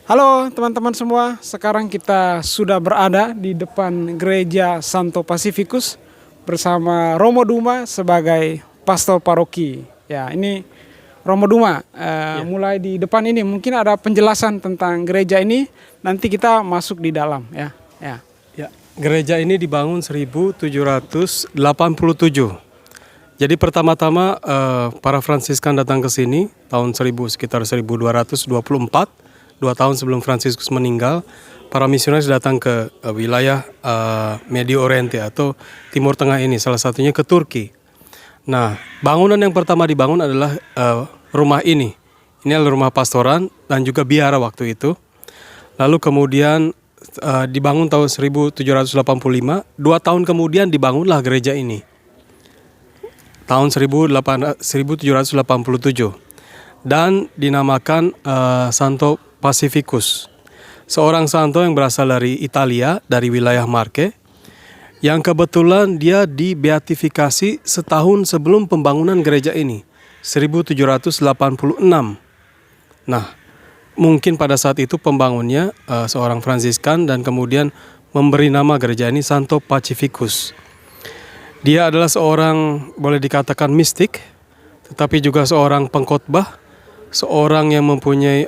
Halo teman-teman semua, sekarang kita sudah berada di depan gereja Santo Pacificus bersama Romo Duma sebagai pastor paroki. Ya, ini Romo Duma, mulai di depan ini mungkin ada penjelasan tentang gereja ini, nanti kita masuk di dalam ya. Ya, gereja ini dibangun 1787. Jadi pertama-tama para Fransiskan datang ke sini tahun sekitar 1224. 2 tahun sebelum Fransiskus meninggal, para misionaris datang ke wilayah Medio Oriente atau Timur Tengah ini, salah satunya ke Turki. Nah, bangunan yang pertama dibangun adalah rumah ini. Ini adalah rumah pastoran dan juga biara waktu itu. Lalu kemudian dibangun tahun 1785. 2 tahun kemudian dibangunlah gereja ini. Tahun 1787 dan dinamakan Santo Pacificus, seorang santo yang berasal dari Italia, dari wilayah Marke, yang kebetulan dia dibeatifikasi setahun sebelum pembangunan gereja ini, 1786. Nah, mungkin pada saat itu pembangunnya seorang Fransiskan dan kemudian memberi nama gereja ini Santo Pacificus. Dia adalah seorang, boleh dikatakan mistik, tetapi juga seorang pengkhotbah, seorang yang mempunyai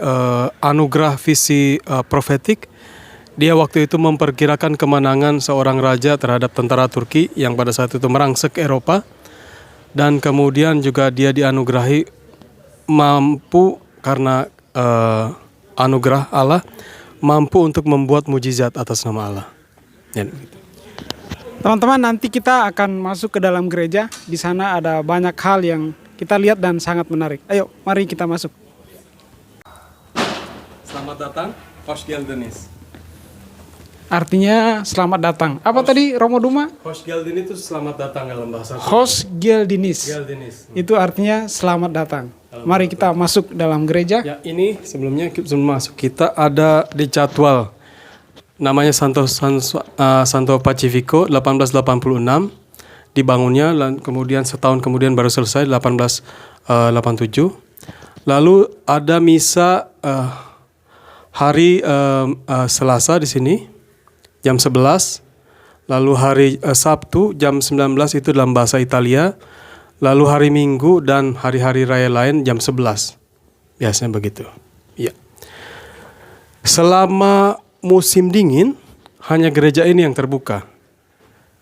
anugerah visi profetik. Dia waktu itu memperkirakan kemenangan seorang raja terhadap tentara Turki yang pada saat itu merangsek Eropa. Dan kemudian juga dia dianugerahi mampu karena anugerah Allah, mampu untuk membuat mujizat atas nama Allah. Ya. Teman-teman, nanti kita akan masuk ke dalam gereja. Di sana ada banyak hal yang kita lihat dan sangat menarik. Ayo, mari kita masuk. Selamat datang, Hoş geldiniz. Artinya selamat datang. Apa tadi Romo Duma? Hoş geldin itu selamat datang dalam bahasa Hoş geldiniz. Itu artinya selamat datang. Mari kita masuk dalam gereja. Ya, ini sebelum masuk kita ada di jadwal. Namanya Santo Pacifico 1886. Dibangunnya dan kemudian setahun kemudian baru selesai 1887. Lalu ada misa hari Selasa di sini jam 11. Lalu hari Sabtu jam 19 itu dalam bahasa Italia. Lalu hari Minggu dan hari-hari raya lain jam 11. Biasanya begitu. Ya. Selama musim dingin hanya gereja ini yang terbuka.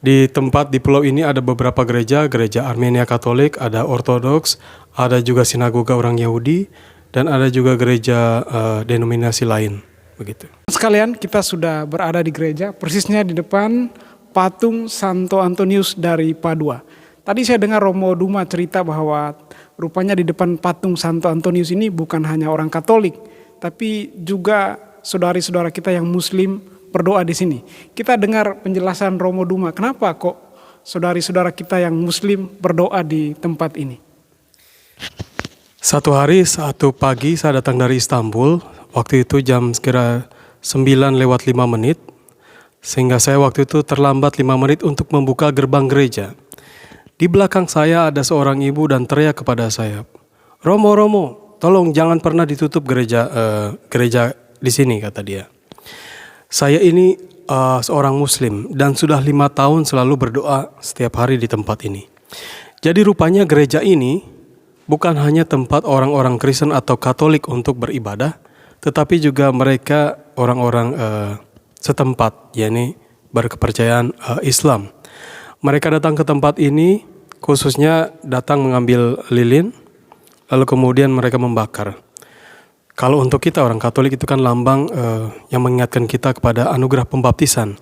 Di tempat di pulau ini ada beberapa gereja Armenia Katolik, ada Ortodoks, ada juga sinagoga orang Yahudi, dan ada juga gereja denominasi lain, begitu. Sekalian, kita sudah berada di gereja, persisnya di depan patung Santo Antonius dari Padua. Tadi saya dengar Romo Duma cerita bahwa rupanya di depan patung Santo Antonius ini bukan hanya orang Katolik, tapi juga saudari-saudara kita yang Muslim berdoa di sini. Kita dengar penjelasan Romo Duma, kenapa kok saudari-saudara kita yang Muslim berdoa di tempat ini? Satu pagi saya datang dari Istanbul, waktu itu jam sekira 9:05, sehingga saya waktu itu terlambat 5 menit untuk membuka gerbang gereja. Di belakang saya ada seorang ibu dan teriak kepada saya, Romo, tolong jangan pernah ditutup gereja di sini, kata dia. Saya ini seorang Muslim dan sudah 5 tahun selalu berdoa setiap hari di tempat ini. Jadi rupanya gereja ini bukan hanya tempat orang-orang Kristen atau Katolik untuk beribadah, tetapi juga mereka orang-orang setempat, yakni berkepercayaan Islam. Mereka datang ke tempat ini khususnya datang mengambil lilin, lalu kemudian mereka membakar. Kalau untuk kita orang Katolik itu kan lambang yang mengingatkan kita kepada anugerah pembaptisan.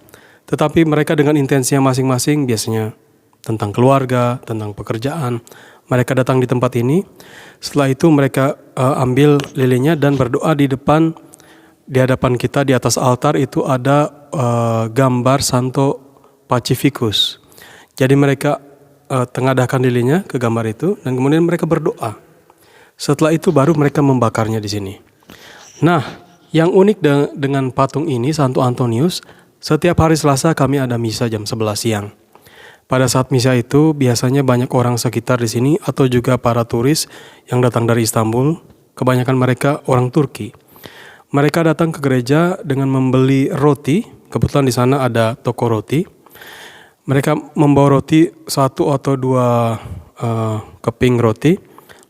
Tetapi mereka dengan intensinya masing-masing, biasanya tentang keluarga, tentang pekerjaan. Mereka datang di tempat ini. Setelah itu mereka ambil lilinnya dan berdoa di hadapan kita di atas altar itu ada gambar Santo Pacificus. Jadi mereka tengadahkan lilinnya ke gambar itu dan kemudian mereka berdoa. Setelah itu baru mereka membakarnya di sini. Nah, yang unik dengan patung ini, Santo Antonius, setiap hari Selasa kami ada misa jam 11 siang. Pada saat misa itu biasanya banyak orang sekitar di sini atau juga para turis yang datang dari Istanbul. Kebanyakan mereka orang Turki. Mereka datang ke gereja dengan membeli roti. Kebetulan di sana ada toko roti. Mereka membawa roti 1 atau 2 keping roti.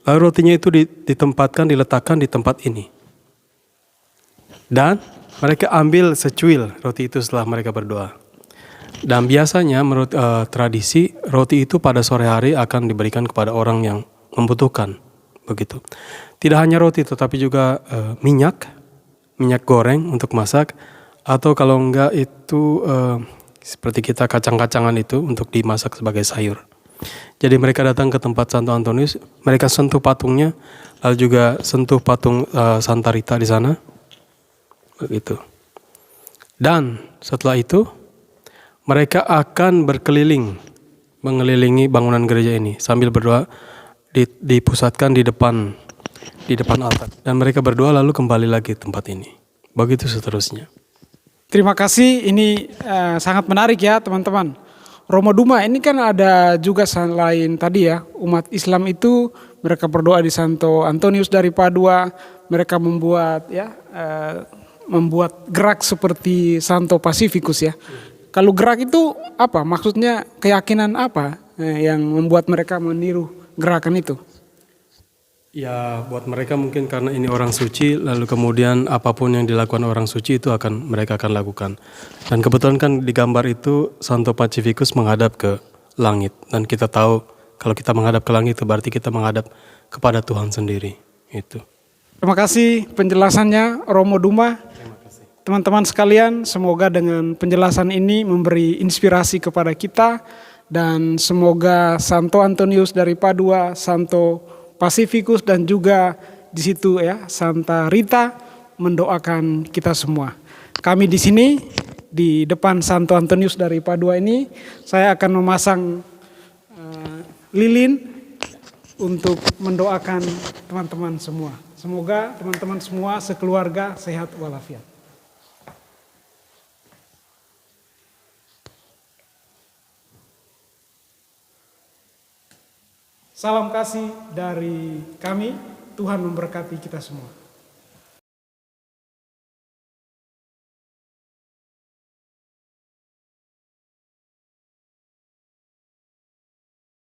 Lalu rotinya itu diletakkan di tempat ini. Dan mereka ambil secuil roti itu setelah mereka berdoa. Dan biasanya menurut tradisi, roti itu pada sore hari akan diberikan kepada orang yang membutuhkan. Begitu. Tidak hanya roti, tetapi juga minyak goreng untuk masak, atau kalau enggak itu seperti kita kacang-kacangan itu untuk dimasak sebagai sayur. Jadi mereka datang ke tempat Santo Antonius, mereka sentuh patungnya, lalu juga sentuh patung Santa Rita di sana, begitu. Dan setelah itu mereka akan berkeliling, mengelilingi bangunan gereja ini sambil berdoa, dipusatkan di depan altar. Dan mereka berdoa lalu kembali lagi ke tempat ini. Begitu seterusnya. Terima kasih, ini sangat menarik ya teman-teman. Romo Duma ini kan ada juga selain tadi ya, umat Islam itu mereka berdoa di Santo Antonius dari Padua, mereka membuat gerak seperti Santo Pacificus ya. Kalau gerak itu apa? Maksudnya keyakinan apa yang membuat mereka meniru gerakan itu? Ya, buat mereka mungkin karena ini orang suci, lalu kemudian apapun yang dilakukan orang suci itu mereka akan lakukan. Dan kebetulan kan di gambar itu Santo Pacificus menghadap ke langit. Dan kita tahu kalau kita menghadap ke langit itu berarti kita menghadap kepada Tuhan sendiri. Itu. Terima kasih penjelasannya Romo Duma. Teman-teman sekalian, semoga dengan penjelasan ini memberi inspirasi kepada kita. Dan semoga Santo Antonius dari Padua, Santo Pacificus dan juga di situ ya Santa Rita mendoakan kita semua. Kami di sini di depan Santo Antonius dari Padua ini saya akan memasang lilin untuk mendoakan teman-teman semua. Semoga teman-teman semua sekeluarga sehat walafiat. Salam kasih dari kami, Tuhan memberkati kita semua.